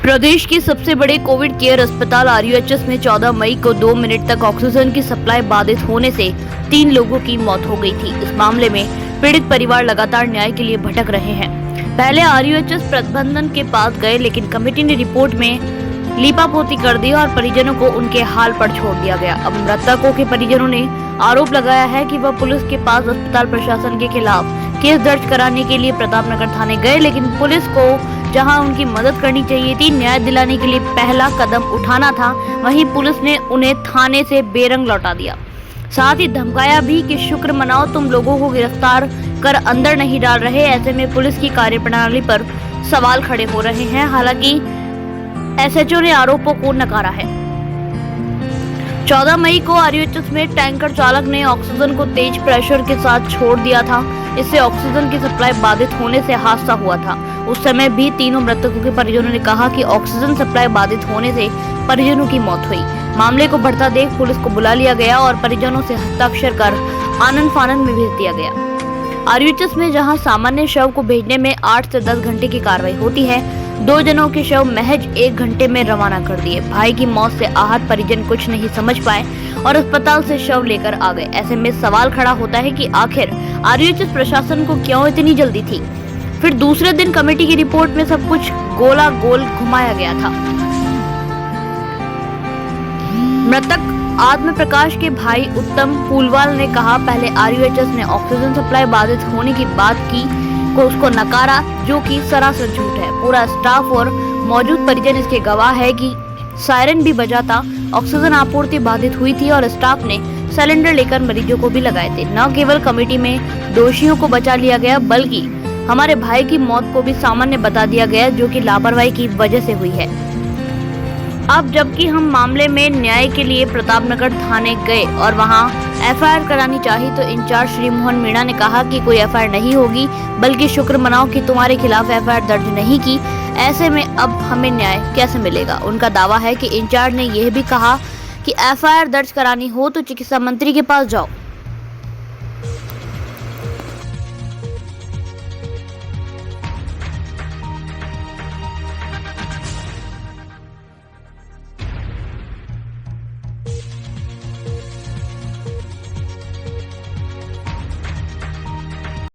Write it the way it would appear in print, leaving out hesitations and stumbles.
प्रदेश के सबसे बड़े कोविड केयर अस्पताल आरयूएचएस में 14 मई को 2 मिनट तक ऑक्सीजन की सप्लाई बाधित होने से 3 लोगों की मौत हो गई थी। इस मामले में पीड़ित परिवार लगातार न्याय के लिए भटक रहे हैं। पहले आरयूएचएस प्रबंधन के पास गए, लेकिन कमेटी ने रिपोर्ट में लीपापोती कर दी और परिजनों को उनके हाल पर छोड़ दिया गया। अब मृतकों के परिजनों ने आरोप लगाया है कि वह पुलिस के पास अस्पताल प्रशासन के खिलाफ केस दर्ज कराने के लिए प्रतापनगर थाने गए, लेकिन पुलिस को जहां उनकी मदद करनी चाहिए थी, न्याय दिलाने के लिए पहला कदम उठाना था, वहीं पुलिस ने उन्हें थाने से बेरंग लौटा दिया। साथ ही धमकाया भी कि शुक्र मनाओ, तुम लोगों को गिरफ्तार कर अंदर नहीं डाल रहे। ऐसे में पुलिस की कार्यप्रणाली पर सवाल खड़े हो रहे हैं। हालांकि एसएचओ ने आरोपों को नकारा है। 14 मई को आरयूएचएस में टैंकर चालक ने ऑक्सीजन को तेज प्रेशर के साथ छोड़ दिया था। इससे ऑक्सीजन की सप्लाई बाधित होने से हादसा हुआ था। उस समय भी तीनों मृतकों के परिजनों ने कहा कि ऑक्सीजन सप्लाई बाधित होने से परिजनों की मौत हुई। मामले को बढ़ता देख पुलिस को बुला लिया गया और परिजनों से हस्ताक्षर कर आनन फानन में भेज दिया गया। आरयूएचएस में जहां सामान्य शव को भेजने में 8 से 10 घंटे की कार्रवाई होती है, 2 जनों के शव महज 1 घंटे में रवाना कर दिए। भाई की मौत से आहत परिजन कुछ नहीं समझ पाए और अस्पताल से शव लेकर आ गए। ऐसे में सवाल खड़ा होता है कि आखिर आरयूएचएस प्रशासन को क्यों इतनी जल्दी थी। फिर दूसरे दिन कमेटी की रिपोर्ट में सब कुछ गोला गोल घुमाया गया था। मृतक आत्म प्रकाश के भाई उत्तम फूलवाल ने कहा, पहले आरयूएचएस ने ऑक्सीजन सप्लाई बाधित होने की बात की को उसको नकारा, जो कि सरासर झूठ है। पूरा स्टाफ और मौजूद परिजन इसके गवाह है कि सायरन भी बजा था, ऑक्सीजन आपूर्ति बाधित हुई थी और स्टाफ ने सिलेंडर लेकर मरीजों को भी लगाए थे। न केवल कमेटी में दोषियों को बचा लिया गया, बल्कि हमारे भाई की मौत को भी सामान्य बता दिया गया, जो कि लापरवाही की वजह से हुई है। अब जबकि हम मामले में न्याय के लिए प्रतापनगर थाने गए और वहां एफआईआर करानी चाहिए, तो इंचार्ज श्री मोहन मीणा ने कहा कि कोई एफआईआर नहीं होगी, बल्कि शुक्र मनाओ कि तुम्हारे खिलाफ एफआईआर दर्ज नहीं की। ऐसे में अब हमें न्याय कैसे मिलेगा। उनका दावा है कि इंचार्ज ने यह भी कहा कि एफआईआर दर्ज करानी हो तो चिकित्सा मंत्री के पास जाओ।